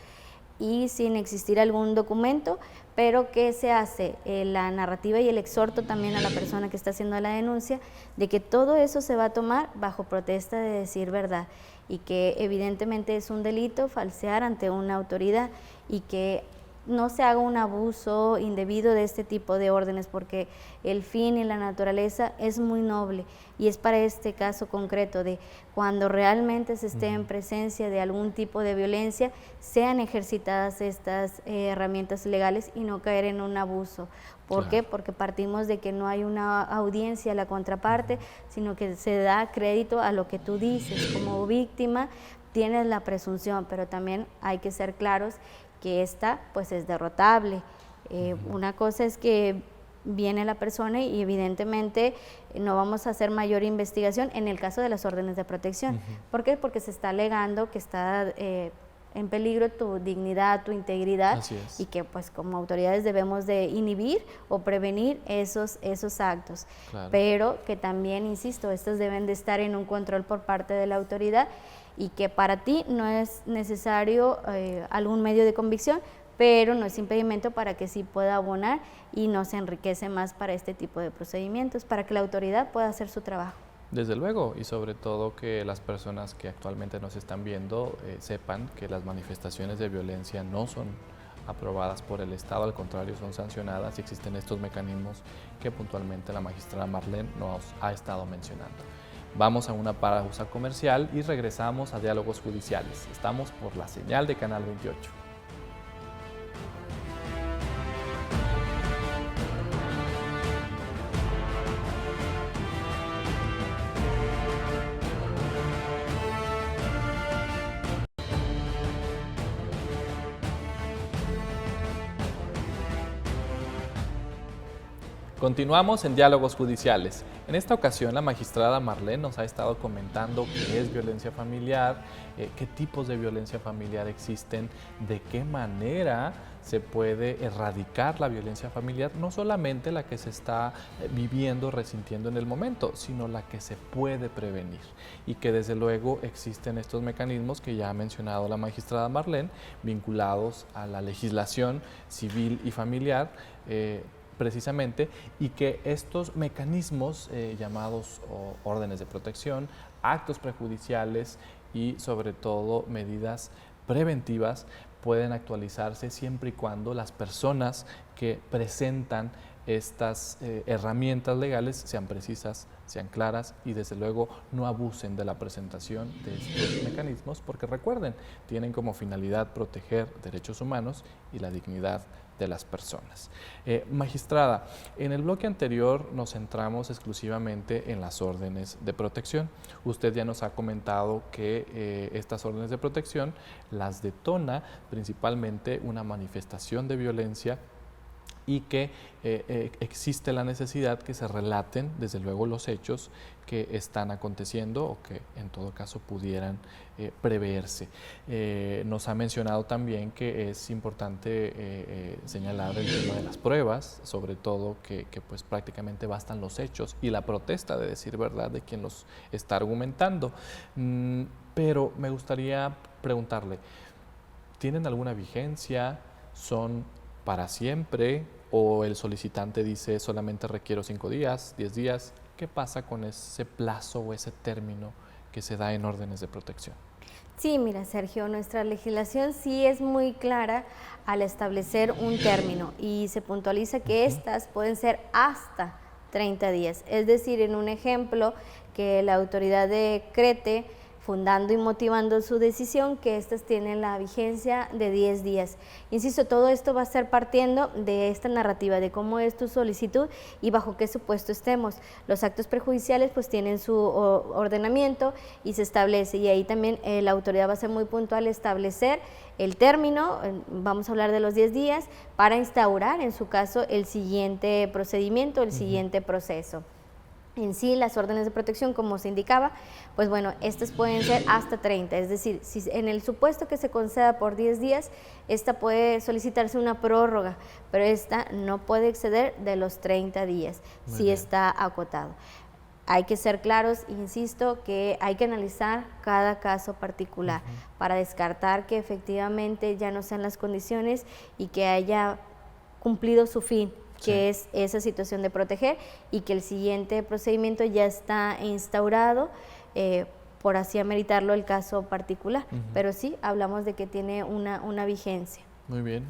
Speaker 3: y sin existir algún documento, pero ¿qué se hace? La narrativa y el exhorto también a la persona que está haciendo la denuncia de que todo eso se va a tomar bajo protesta de decir verdad, y que evidentemente es un delito falsear ante una autoridad, y que no se haga un abuso indebido de este tipo de órdenes, porque el fin y la naturaleza es muy noble y es para este caso concreto de cuando realmente se esté en presencia de algún tipo de violencia, sean ejercitadas estas herramientas legales y no caer en un abuso. ¿Por qué? Porque partimos de que no hay una audiencia a la contraparte, sino que se da crédito a lo que tú dices. Como víctima tienes la presunción, pero también hay que ser claros que esta pues es derrotable. Una cosa es que viene la persona y evidentemente no vamos a hacer mayor investigación en el caso de las órdenes de protección. ¿Por qué? Porque se está alegando que está en peligro tu dignidad, tu integridad, y que pues como autoridades debemos de inhibir o prevenir esos actos. Claro. Pero que también, insisto, estos deben de estar en un control por parte de la autoridad y que para ti no es necesario algún medio de convicción, pero no es impedimento para que sí pueda abonar y no se enriquece más para este tipo de procedimientos, para que la autoridad pueda hacer su trabajo.
Speaker 1: Desde luego, y sobre todo que las personas que actualmente nos están viendo sepan que las manifestaciones de violencia no son aprobadas por el Estado, al contrario, son sancionadas y existen estos mecanismos que puntualmente la magistrada Marlene nos ha estado mencionando. Vamos a una pausa comercial y regresamos a Diálogos Judiciales. Estamos por la señal de Canal 28. Continuamos en Diálogos Judiciales. En esta ocasión la magistrada Marlene nos ha estado comentando qué es violencia familiar, qué tipos de violencia familiar existen, de qué manera se puede erradicar la violencia familiar, no solamente la que se está viviendo, resintiendo en el momento, sino la que se puede prevenir y que desde luego existen estos mecanismos que ya ha mencionado la magistrada Marlene, vinculados a la legislación civil y familiar, precisamente, y que estos mecanismos llamados órdenes de protección, actos prejudiciales y sobre todo medidas preventivas pueden actualizarse siempre y cuando las personas que presentan estas herramientas legales sean precisas, sean claras y desde luego no abusen de la presentación de estos mecanismos, porque recuerden, tienen como finalidad proteger derechos humanos y la dignidad de las personas. Magistrada, en el bloque anterior nos centramos exclusivamente en las órdenes de protección. Usted ya nos ha comentado que estas órdenes de protección las detona principalmente una manifestación de violencia y que existe la necesidad que se relaten desde luego los hechos que están aconteciendo o que en todo caso pudieran preverse. Nos ha mencionado también que es importante señalar el tema de las pruebas, sobre todo que pues prácticamente bastan los hechos y la protesta de decir verdad de quien los está argumentando. Pero me gustaría preguntarle, ¿tienen alguna vigencia? ¿Son para siempre? ¿O el solicitante dice solamente requiero 5 días, 10 días? ¿Qué pasa con ese plazo o ese término que se da en órdenes de protección?
Speaker 3: Sí, mira, Sergio, nuestra legislación sí es muy clara al establecer un término y se puntualiza que estas pueden ser hasta 30 días. Es decir, en un ejemplo que la autoridad decrete, fundando y motivando su decisión, que estas tienen la vigencia de 10 días. Insisto, todo esto va a estar partiendo de esta narrativa, de cómo es tu solicitud y bajo qué supuesto estemos. Los actos prejudiciales pues tienen su ordenamiento y se establece, y ahí también la autoridad va a ser muy puntual establecer el término, vamos a hablar de los 10 días, para instaurar en su caso el siguiente procedimiento, el siguiente proceso. En sí, las órdenes de protección, como se indicaba, pues bueno, estas pueden ser hasta 30, es decir, si en el supuesto que se conceda por 10 días, esta puede solicitarse una prórroga, pero esta no puede exceder de los 30 días, si está acotado. Hay que ser claros, insisto, que hay que analizar cada caso particular para descartar que efectivamente ya no sean las condiciones y que haya cumplido su fin, que es esa situación de proteger, y que el siguiente procedimiento ya está instaurado, por así ameritarlo el caso particular. Pero sí, hablamos de que tiene una vigencia.
Speaker 1: Muy bien,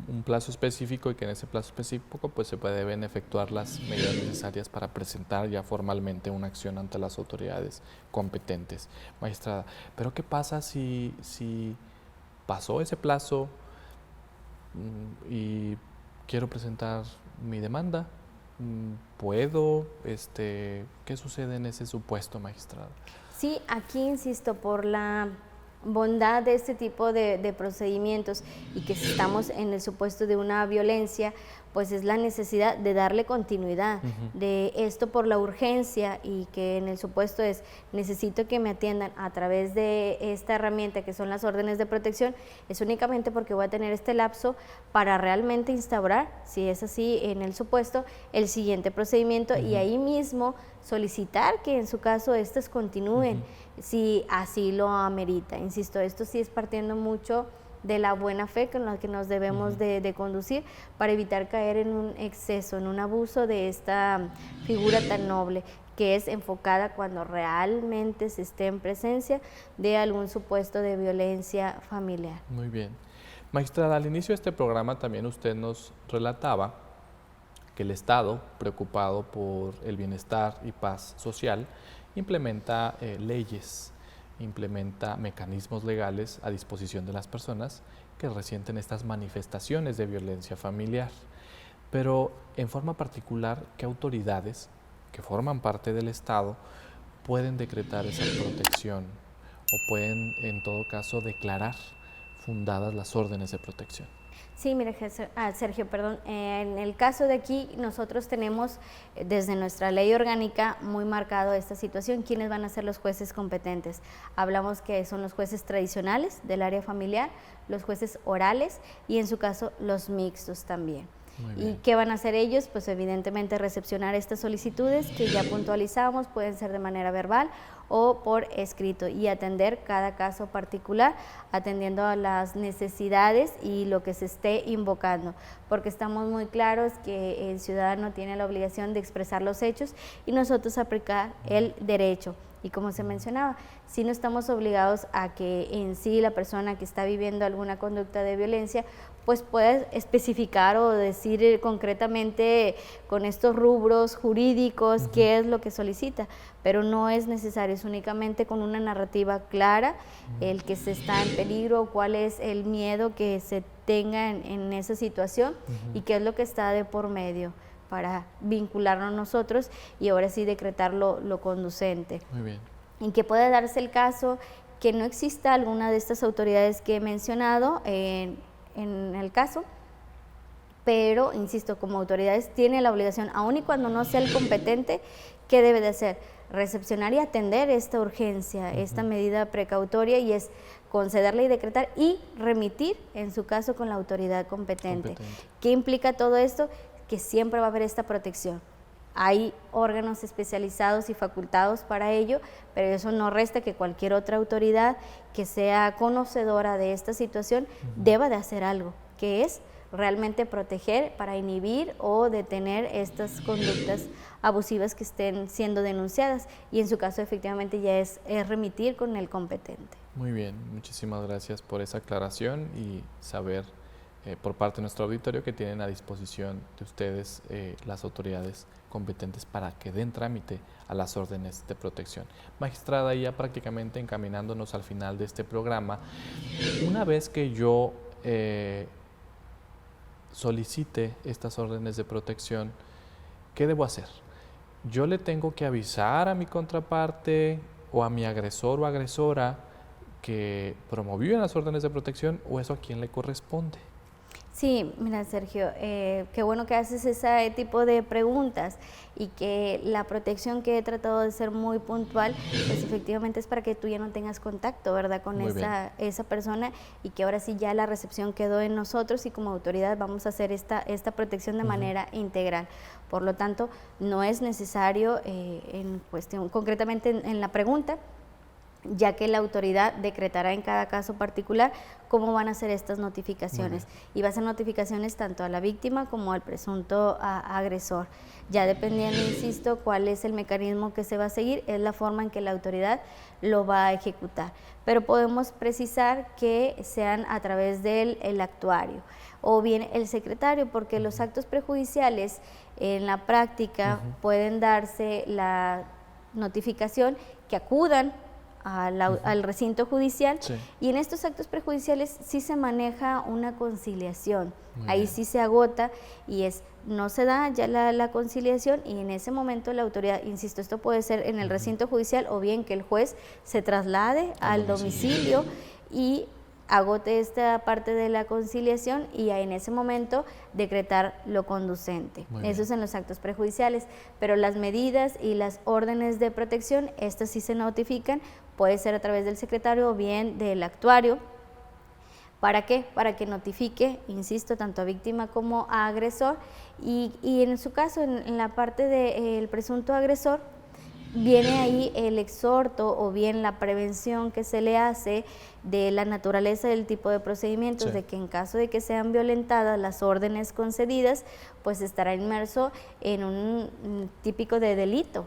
Speaker 1: un plazo específico y que en ese plazo específico pues se deben efectuar las medidas necesarias para presentar ya formalmente una acción ante las autoridades competentes. Magistrada, pero ¿qué pasa si pasó ese plazo y quiero presentar mi demanda? ¿Puedo? ¿Qué sucede en ese supuesto, magistrada?
Speaker 3: Sí, aquí insisto, por la bondad de este tipo de procedimientos y que si estamos en el supuesto de una violencia, pues es la necesidad de darle continuidad, de esto por la urgencia y que en el supuesto es necesito que me atiendan a través de esta herramienta que son las órdenes de protección, es únicamente porque voy a tener este lapso para realmente instaurar, si es así en el supuesto, el siguiente procedimiento y ahí mismo solicitar que en su caso estos continúen, si así lo amerita. Insisto, esto sí es partiendo mucho de la buena fe con la que nos debemos de conducir para evitar caer en un exceso, en un abuso de esta figura tan noble que es enfocada cuando realmente se esté en presencia de algún supuesto de violencia familiar.
Speaker 1: Muy bien. Magistrada, al inicio de este programa también usted nos relataba que el Estado, preocupado por el bienestar y paz social, implementa leyes, implementa mecanismos legales a disposición de las personas que resienten estas manifestaciones de violencia familiar. Pero en forma particular, ¿qué autoridades que forman parte del Estado pueden decretar esa protección o pueden en todo caso declarar fundadas las órdenes de protección?
Speaker 3: Sí, mire, Sergio, perdón, en el caso de aquí nosotros tenemos desde nuestra ley orgánica muy marcado esta situación, quiénes van a ser los jueces competentes. Hablamos que son los jueces tradicionales del área familiar, los jueces orales y en su caso los mixtos también. ¿Y qué van a hacer ellos? Pues evidentemente recepcionar estas solicitudes que ya puntualizamos, pueden ser de manera verbal o por escrito y atender cada caso particular, atendiendo a las necesidades y lo que se esté invocando, porque estamos muy claros que el ciudadano tiene la obligación de expresar los hechos y nosotros aplicar el derecho. Y como se mencionaba, si no estamos obligados a que en sí la persona que está viviendo alguna conducta de violencia pues pueda especificar o decir concretamente con estos rubros jurídicos qué es lo que solicita, pero no es necesario, es únicamente con una narrativa clara el que se está en peligro, cuál es el miedo que se tenga en esa situación y qué es lo que está de por medio para vincularnos nosotros y ahora sí decretar lo conducente.
Speaker 1: Muy bien.
Speaker 3: En que puede darse el caso que no exista alguna de estas autoridades que he mencionado en el caso, pero, insisto, como autoridades tiene la obligación, aun y cuando no sea el competente, ¿qué debe de hacer? Recepcionar y atender esta urgencia, esta medida precautoria y es concederla y decretar y remitir, en su caso, con la autoridad competente. ¿Qué implica todo esto? Que siempre va a haber esta protección. Hay órganos especializados y facultados para ello, pero eso no resta que cualquier otra autoridad que sea conocedora de esta situación deba de hacer algo, que es realmente proteger para inhibir o detener estas conductas abusivas que estén siendo denunciadas y en su caso efectivamente ya es remitir con el competente.
Speaker 1: Muy bien, muchísimas gracias por esa aclaración y saber por parte de nuestro auditorio que tienen a disposición de ustedes las autoridades competentes para que den trámite a las órdenes de protección. Magistrada, ya prácticamente encaminándonos al final de este programa, una vez que yo solicite estas órdenes de protección, ¿qué debo hacer? ¿Yo le tengo que avisar a mi contraparte o a mi agresor o agresora que promovió las órdenes de protección o eso a quién le corresponde?
Speaker 3: Sí, mira Sergio, qué bueno que haces ese tipo de preguntas y que la protección que he tratado de ser muy puntual, pues efectivamente es para que tú ya no tengas contacto, ¿verdad? Con esa persona y que ahora sí ya la recepción quedó en nosotros y como autoridad vamos a hacer esta protección de manera integral. Por lo tanto, no es necesario en cuestión, concretamente en la pregunta, ya que la autoridad decretará en cada caso particular cómo van a ser estas notificaciones. Y va a ser notificaciones tanto a la víctima como al presunto agresor. Ya dependiendo, insisto, cuál es el mecanismo que se va a seguir, es la forma en que la autoridad lo va a ejecutar. Pero podemos precisar que sean a través del actuario o bien el secretario, porque los actos prejudiciales en la práctica pueden darse la notificación que acudan al recinto judicial, y en estos actos prejudiciales sí se maneja una conciliación. Ahí sí se agota y no se da ya la conciliación, y en ese momento la autoridad, insisto, esto puede ser en el recinto judicial o bien que el juez se traslade al domicilio y agote esta parte de la conciliación y en ese momento decretar lo conducente. Eso es en los actos prejudiciales, pero las medidas y las órdenes de protección, estas sí se notifican, puede ser a través del secretario o bien del actuario. ¿Para qué? Para que notifique, insisto, tanto a víctima como a agresor, y en su caso, en la parte del presunto agresor, viene ahí el exhorto o bien la prevención que se le hace de la naturaleza del tipo de procedimientos, de que en caso de que sean violentadas las órdenes concedidas, pues estará inmerso en un típico de delito,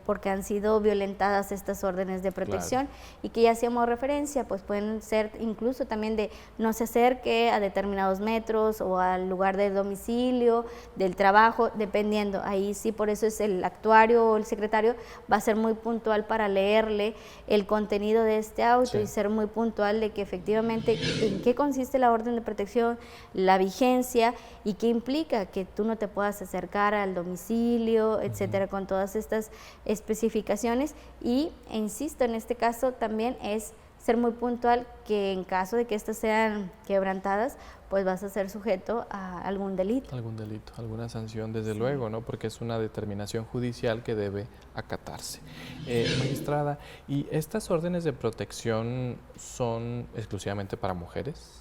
Speaker 3: porque han sido violentadas estas órdenes de protección, y que ya hacíamos referencia, pues pueden ser incluso también de no se acerque a determinados metros o al lugar del domicilio, del trabajo, dependiendo. Ahí sí, por eso es el actuario o el secretario va a ser muy puntual para leerle el contenido de este auto y ser muy puntual de que efectivamente en qué consiste la orden de protección, la vigencia y qué implica que tú no te puedas acercar al domicilio, etcétera, con todas estas especificaciones. Y insisto, en este caso también es ser muy puntual que en caso de que estas sean quebrantadas, pues vas a ser sujeto a algún delito.
Speaker 1: Algún delito, alguna sanción, desde luego, ¿no? Porque es una determinación judicial que debe acatarse. Magistrada, ¿y estas órdenes de protección son exclusivamente para mujeres?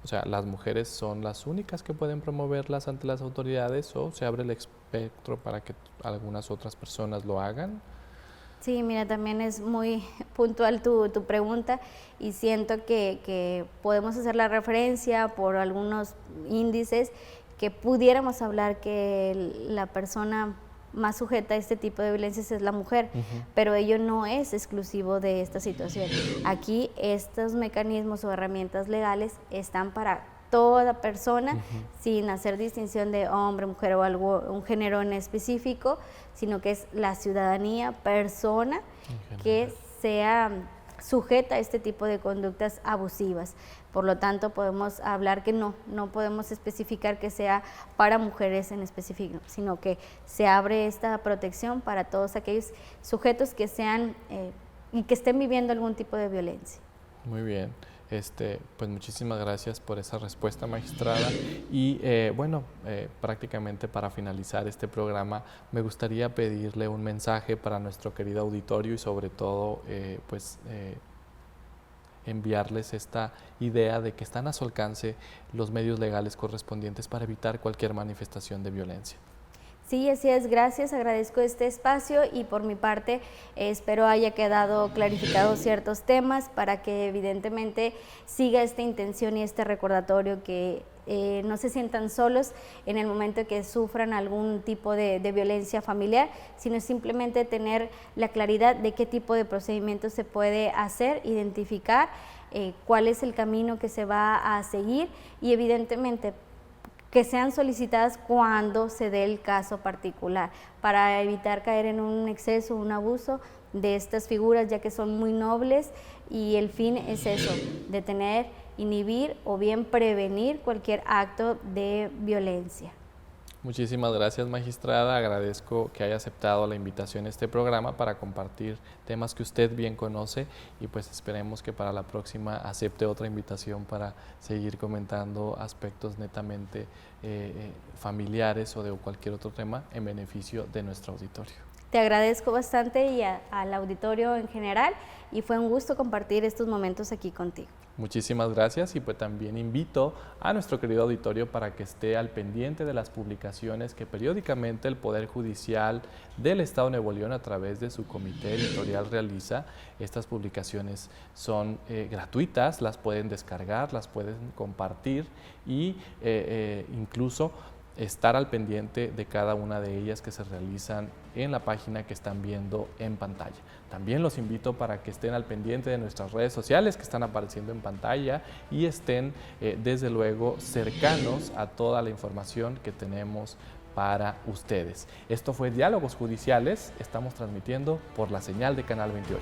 Speaker 1: O sea, ¿las mujeres son las únicas que pueden promoverlas ante las autoridades o se abre el espectro para que algunas otras personas lo hagan?
Speaker 3: Sí, mira, también es muy puntual tu pregunta, y siento que podemos hacer la referencia por algunos índices que pudiéramos hablar que la persona más sujeta a este tipo de violencias es la mujer, pero ello no es exclusivo de esta situación. Aquí estos mecanismos o herramientas legales están para toda persona, sin hacer distinción de hombre, mujer o un género en específico, sino que es la ciudadanía, persona que sea sujeta a este tipo de conductas abusivas. Por lo tanto, podemos hablar que no podemos especificar que sea para mujeres en específico, sino que se abre esta protección para todos aquellos sujetos que sean y que estén viviendo algún tipo de violencia.
Speaker 1: Muy bien. Pues muchísimas gracias por esa respuesta, magistrada. Y prácticamente para finalizar este programa, me gustaría pedirle un mensaje para nuestro querido auditorio y sobre todo, enviarles esta idea de que están a su alcance los medios legales correspondientes para evitar cualquier manifestación de violencia.
Speaker 3: Sí, así es, gracias, agradezco este espacio y por mi parte espero haya quedado clarificados ciertos temas para que evidentemente siga esta intención y este recordatorio que no se sientan solos en el momento que sufran algún tipo de violencia familiar, sino simplemente tener la claridad de qué tipo de procedimientos se puede hacer, identificar cuál es el camino que se va a seguir y evidentemente que sean solicitadas cuando se dé el caso particular, para evitar caer en un exceso, un abuso de estas figuras, ya que son muy nobles y el fin es eso, detener, inhibir o bien prevenir cualquier acto de violencia.
Speaker 1: Muchísimas gracias, magistrada. Agradezco que haya aceptado la invitación a este programa para compartir temas que usted bien conoce y pues esperemos que para la próxima acepte otra invitación para seguir comentando aspectos netamente familiares o de cualquier otro tema en beneficio de nuestro auditorio.
Speaker 3: Te agradezco bastante y al auditorio en general, y fue un gusto compartir estos momentos aquí contigo.
Speaker 1: Muchísimas gracias, y pues también invito a nuestro querido auditorio para que esté al pendiente de las publicaciones que periódicamente el Poder Judicial del Estado de Nuevo León a través de su comité editorial realiza. Estas publicaciones son gratuitas, las pueden descargar, las pueden compartir y incluso estar al pendiente de cada una de ellas que se realizan en la página que están viendo en pantalla. También los invito para que estén al pendiente de nuestras redes sociales que están apareciendo en pantalla y estén desde luego cercanos a toda la información que tenemos para ustedes. Esto fue Diálogos Judiciales, estamos transmitiendo por la señal de Canal 28.